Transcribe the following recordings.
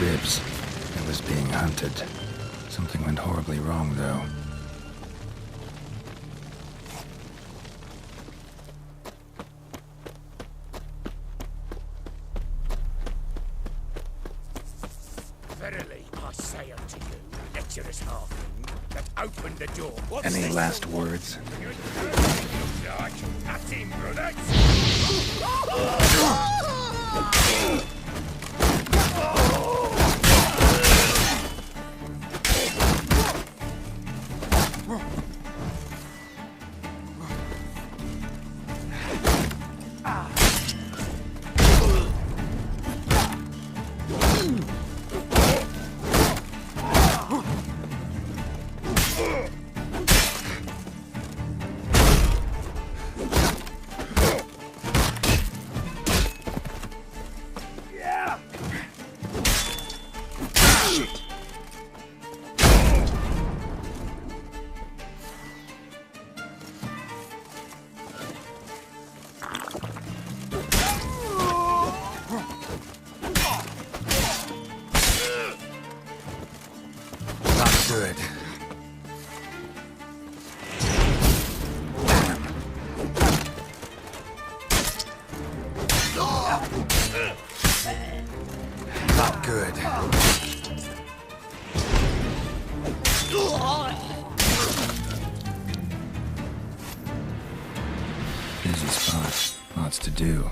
ribs. It was being hunted. Something went horribly wrong, though. Verily, I say unto you, lecherous halfling, that opened the door. Any last words? That's him, brother. Good. Not good. Busy spot. Lots to do.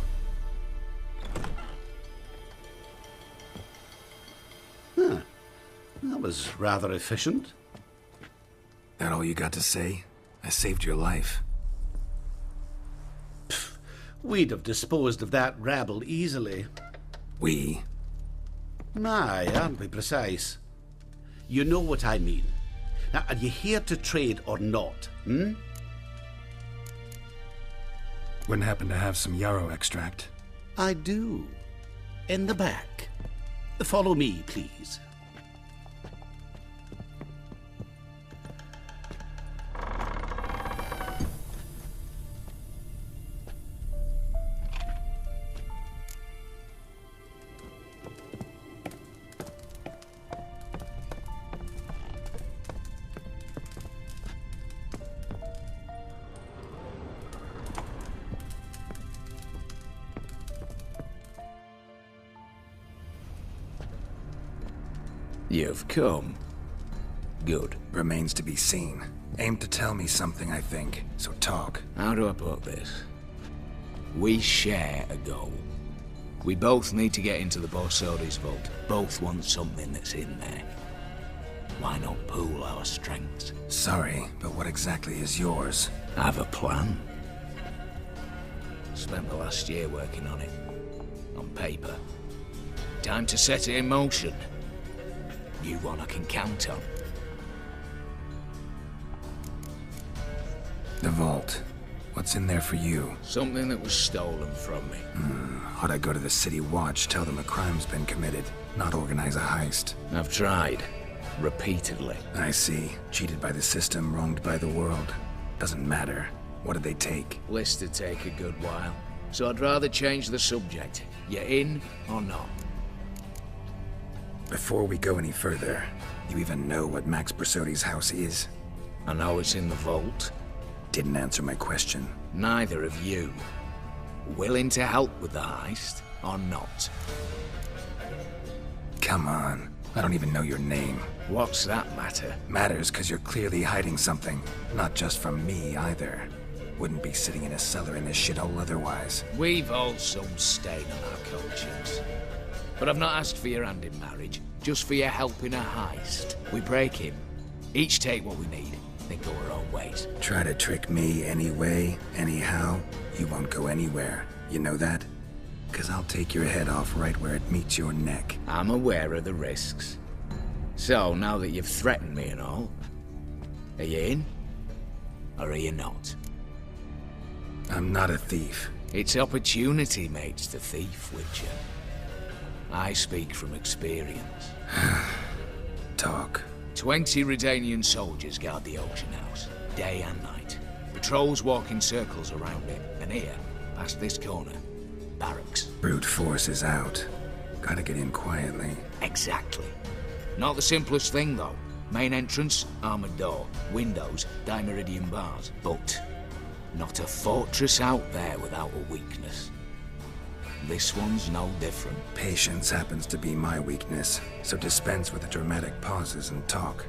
That was rather efficient. That all you got to say? I saved your life. We'd have disposed of that rabble easily. We? My, aren't we precise? You know what I mean. Now, are you here to trade or not, Wouldn't happen to have some yarrow extract. I do. In the back. Follow me, please. You've come. Good. Remains to be seen. Aim to tell me something, I think. So talk. How do I put this? We share a goal. We both need to get into the Borsodi's vault. Both want something that's in there. Why not pool our strengths? Sorry, but what exactly is yours? I have a plan. Spent the last year working on it. On paper. Time to set it in motion. You one I can count on. The vault. What's in there for you? Something that was stolen from me. Ought I go to the city watch, tell them a crime's been committed, not organize a heist? I've tried. Repeatedly. I see. Cheated by the system, wronged by the world. Doesn't matter. What did they take? List to take a good while. So I'd rather change the subject. You in or not? Before we go any further, you even know what Max Borsodi's house is? I know it's in the vault. Didn't answer my question. Neither of you. Willing to help with the heist or not? Come on. I don't even know your name. What's that matter? Matters because you're clearly hiding something. Not just from me, either. Wouldn't be sitting in a cellar in this shithole otherwise. We've all some stain on our conscience. But I've not asked for your hand in marriage, just for your help in a heist. We break him, each take what we need, then go our own ways. Try to trick me anyway, anyhow, you won't go anywhere. You know that? 'Cause I'll take your head off right where it meets your neck. I'm aware of the risks. So, now that you've threatened me and all, are you in? Or are you not? I'm not a thief. It's opportunity makes the thief, Witcher. I speak from experience. Talk. 20 Redanian soldiers guard the auction house, day and night. Patrols walk in circles around it, and here, past this corner, barracks. Brute force is out. Gotta get in quietly. Exactly. Not the simplest thing, though. Main entrance, armored door. Windows, dimeridian bars. But not a fortress out there without a weakness. This one's no different. Patience happens to be my weakness, so dispense with the dramatic pauses and talk.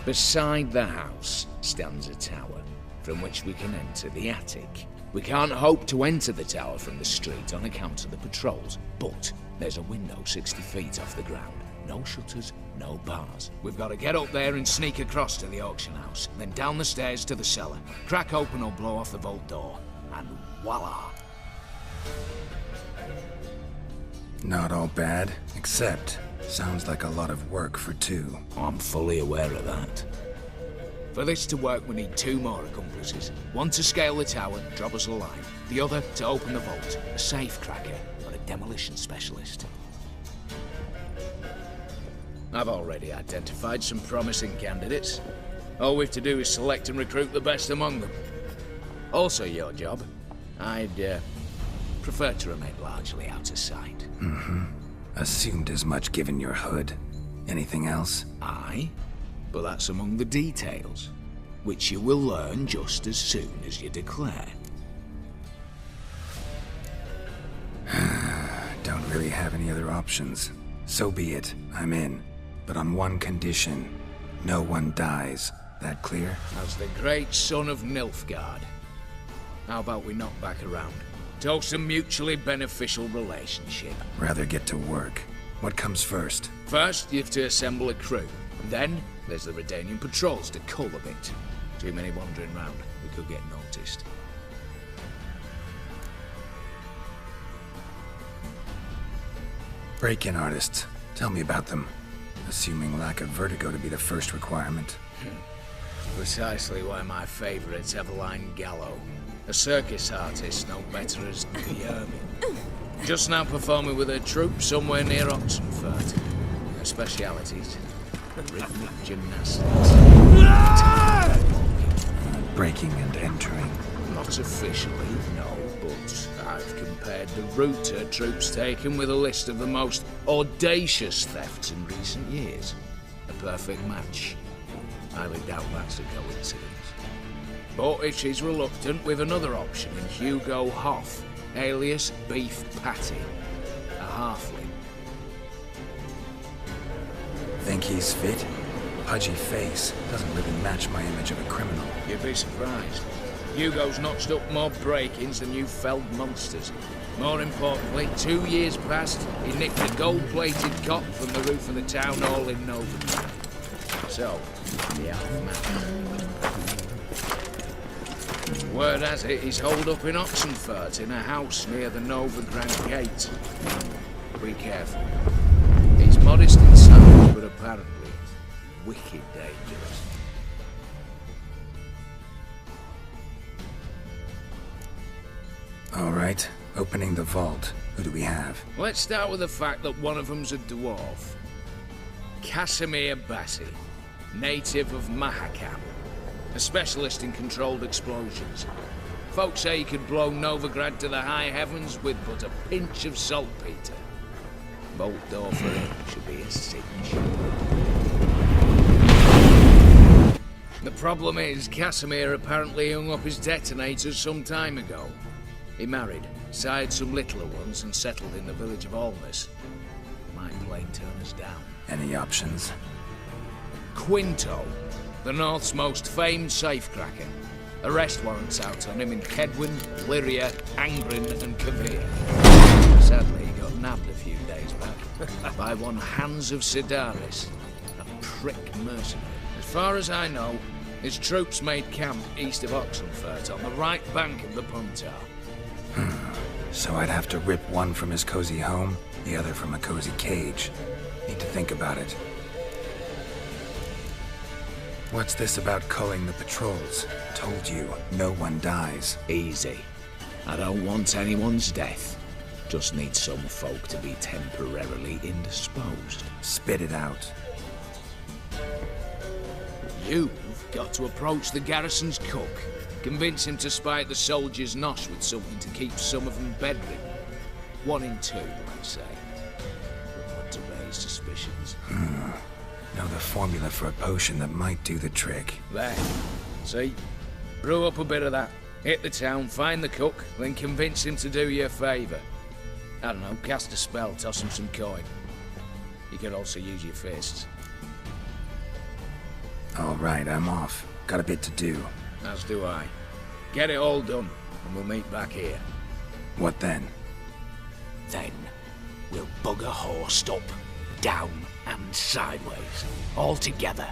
Beside the house stands a tower, from which we can enter the attic. We can't hope to enter the tower from the street on account of the patrols, but there's a window 60 feet off the ground. No shutters, no bars. We've got to get up there and sneak across to the auction house, then down the stairs to the cellar, crack open or blow off the vault door, and voila! Not all bad, except sounds like a lot of work for two. I'm fully aware of that. For this to work, we need 2 more accomplices. One to scale the tower, drop us a line. The other to open the vault, a safe cracker or a demolition specialist. I've already identified some promising candidates. All we have to do is select and recruit the best among them. Also your job. I'd prefer to remain largely out of sight. Assumed as much given your hood. Anything else? Aye, but that's among the details, which you will learn just as soon as you declare. Don't really have any other options. So be it, I'm in. But on one condition. No one dies. That clear? As the great son of Nilfgaard. How about we knock back around? Toast a mutually beneficial relationship. Rather get to work. What comes first? First, you have to assemble a crew. Then, there's the Redanian patrols to cull a bit. Too many wandering round. We could get noticed. Break-in artists. Tell me about them. Assuming lack of vertigo to be the first requirement. Precisely why my favourite's Eveline Gallo. A circus artist no better as Guillermin. Just now performing with her troupe somewhere near Oxenfurt. Her specialities, rhythmic gymnastics. Breaking and entering. Not officially, no, but I've compared the route her troope's taken with a list of the most audacious thefts in recent years. A perfect match. Highly doubt that's a coincidence. But if she's reluctant, we've another option in Hugo Hoff, alias Beef Patty, a halfling. Think he's fit? Pudgy face doesn't really match my image of a criminal. You'd be surprised. Hugo's notched up more break-ins than you felled monsters. More importantly, 2 years past, he nicked a gold-plated cop from the roof of the town hall in Novigrad. So, the half-man. Word has it, he's holed up in Oxenfurt in a house near the Novigrad gate. Be careful. He's modest in size, but apparently wicked dangerous. All right, opening the vault. Who do we have? Let's start with the fact that one of them's a dwarf. Casimir Bassi, native of Mahakam. A specialist in controlled explosions. Folks say he could blow Novigrad to the high heavens with but a pinch of saltpeter. Bolt door for him should be a cinch. The problem is, Casimir apparently hung up his detonators some time ago. He married, sired some littler ones, and settled in the village of Alness. Might plain turn us down. Any options? Quinto, the North's most famed safecracker. Arrest warrants out on him in Kedwin, Lyria, Angrin, and Kavir. Sadly, he got nabbed a few days back by one Hans of Sidaris, a prick mercenary. As far as I know, his troops made camp east of Oxenfurt on the right bank of the Puntar. So I'd have to rip one from his cozy home, the other from a cozy cage. Need to think about it. What's this about culling the patrols? Told you, no one dies. Easy. I don't want anyone's death. Just need some folk to be temporarily indisposed. Spit it out. You've got to approach the garrison's cook. Convince him to spite the soldiers' nosh with something to keep some of them bedridden. 1 in 2, let's say. Wouldn't want to raise suspicions. Know the formula for a potion that might do the trick. There. See? Brew up a bit of that. Hit the town, find the cook, then convince him to do you a favour. I don't know, cast a spell, toss him some coin. You could also use your fists. All right, I'm off. Got a bit to do. As do I. Get it all done, and we'll meet back here. What then? Then, we'll bugger horsed up, down and sideways, all together.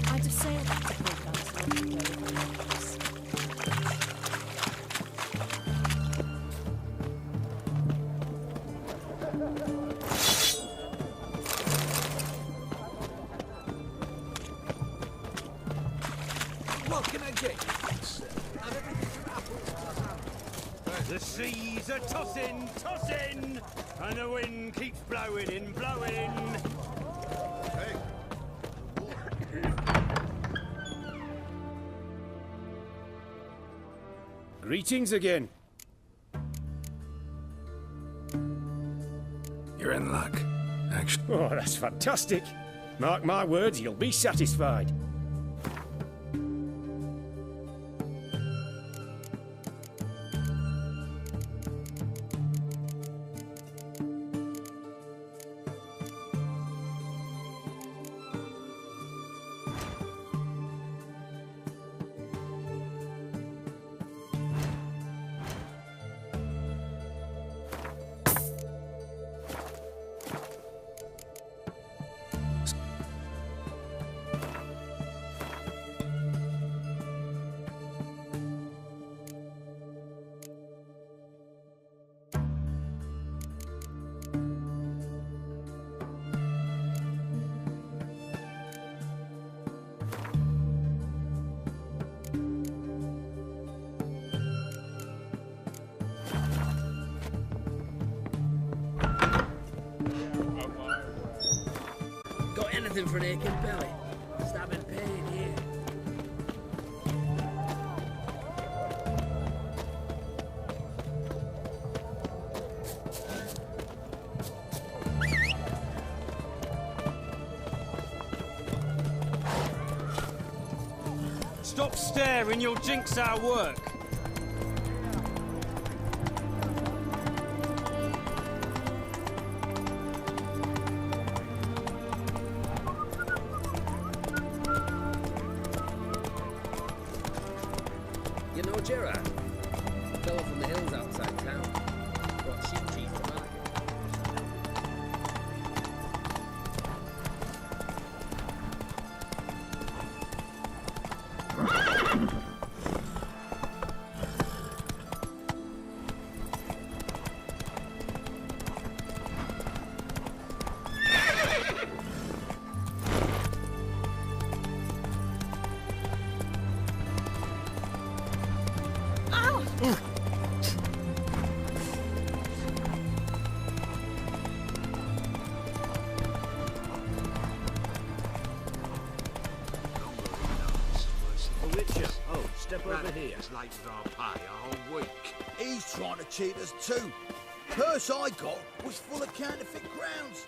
I just say that to programs. What can I get you, sir? The seas are tossing, tossing, and the wind keeps blowing and blowing. Greetings again. You're in luck. Actually, Oh, that's fantastic. Mark my words, you'll be satisfied. Got anything for an aching belly? Stabbing pain here. Stop staring, you'll jinx our work. You know Geralt? Fella from the hills outside town. Brought sheep cheese to market. Oh, Richard. Oh. over here. It's late with our pay a whole week. He's trying to cheat us too. Purse I got was full of counterfeit crowns.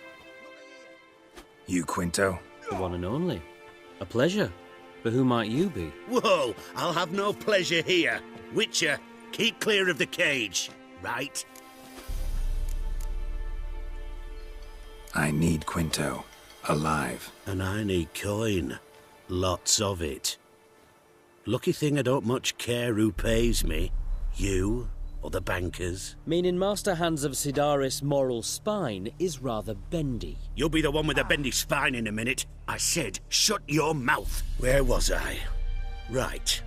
You, Quinto? The one and only. A pleasure. But who might you be? Whoa, I'll have no pleasure here. Witcher, keep clear of the cage, right? I need Quinto. Alive. And I need coin. Lots of it. Lucky thing I don't much care who pays me. You or the bankers. Meaning Master Hans of Sidaris' moral spine is rather bendy. You'll be the one with the bendy spine in a minute. I said, shut your mouth. Where was I? Right.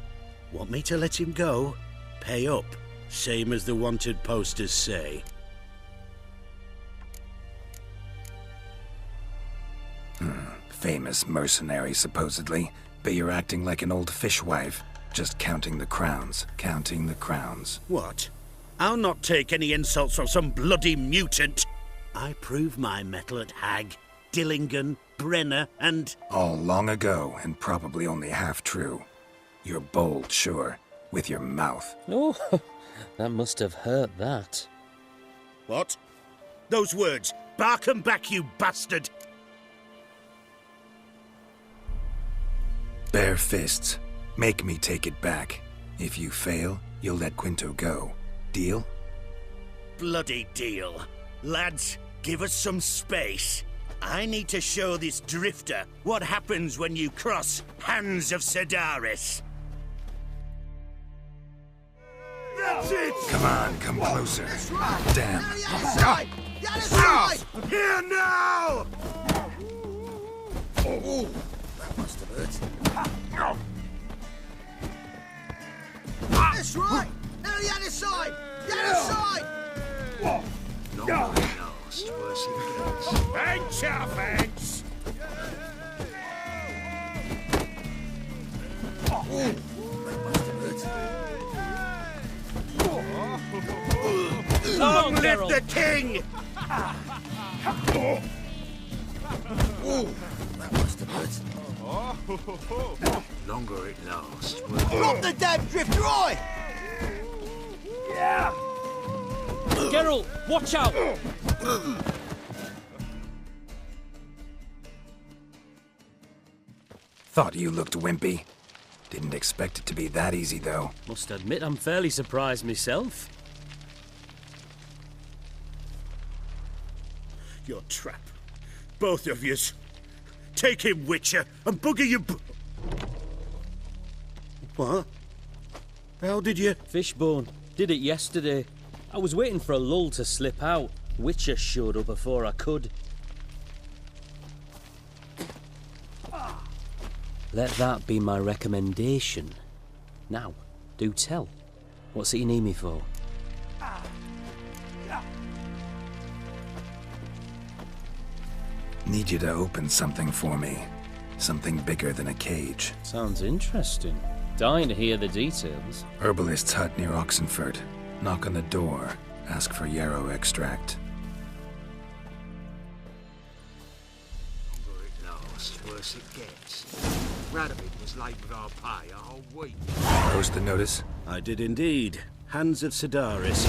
Want me to let him go? Pay up. Same as the wanted posters say. Famous mercenary, supposedly. But you're acting like an old fishwife. Just counting the crowns. Counting the crowns. What? I'll not take any insults from some bloody mutant. I prove my mettle at Hag, Dillingen, Brenner, and... All long ago, and probably only half true. You're bold, sure. With your mouth. Oh, that must have hurt that. What? Those words. Bark 'em back, you bastard! Bare fists. Make me take it back. If you fail, you'll let Quinto go. Deal? Bloody deal. Lads, give us some space. I need to show this drifter what happens when you cross Hans of Sidaris. That's it! Come on, come closer. Damn. Here now! Oh, that must have hurt. That's right! Now the other side! The other side! Long way last, worse it gets. Bench offense! Oh, that must have hurt. Long live Geralt. the king! Oh, that must have hurt. Longer it lasts, Drop the damn drifter, oi! Geralt, watch out! Thought you looked wimpy. Didn't expect it to be that easy, though. Must admit I'm fairly surprised myself. Your trap. Both of yous. Take him, Witcher, and bugger you... What? How did you... Fishbone. Did it yesterday. I was waiting for a lull to slip out. Witcher showed up before I could. Let that be my recommendation. Now, do tell. What's it you need me for? Need you to open something for me. Something bigger than a cage. Sounds interesting. Dying to hear the details. Herbalist's hut near Oxenford. Knock on the door. Ask for yarrow extract. Longer it lasts, worse it gets. Radovid was late with our pay a whole week. Post the notice? I did indeed. Hans of Sidaris.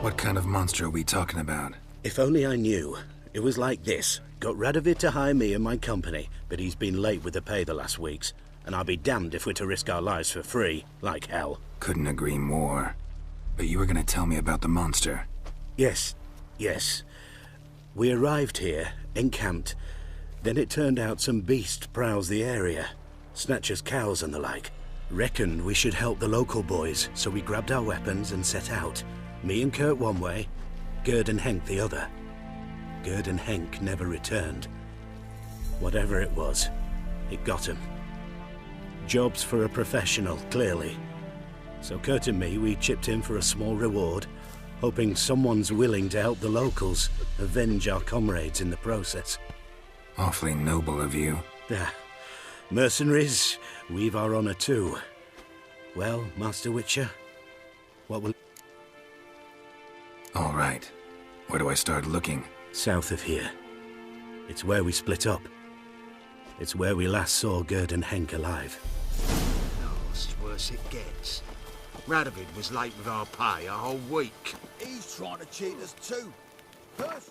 What kind of monster are we talking about? If only I knew. It was like this. Got Radovid to hire me and my company, but he's been late with the pay the last weeks. And I'll be damned if we're to risk our lives for free, like hell. Couldn't agree more. But you were gonna tell me about the monster. Yes. We arrived here, encamped. Then it turned out some beast prowls the area. Snatchers cows and the like. Reckoned we should help the local boys, so we grabbed our weapons and set out. Me and Kurt one way, Gerd and Henk the other. Gerd and Henk never returned. Whatever it was, it got him. Job's for a professional, clearly. So Kurt and me, we chipped in for a small reward, hoping someone's willing to help the locals avenge our comrades in the process. Awfully noble of you. Mercenaries, we've our honor too. Well, Master Witcher, what will... All right. Where do I start looking? South of here. It's where we split up. It's where we last saw Gerd and Henk alive. worse it gets. Radovid was late with our pay a whole week. He's trying to cheat us too. Purse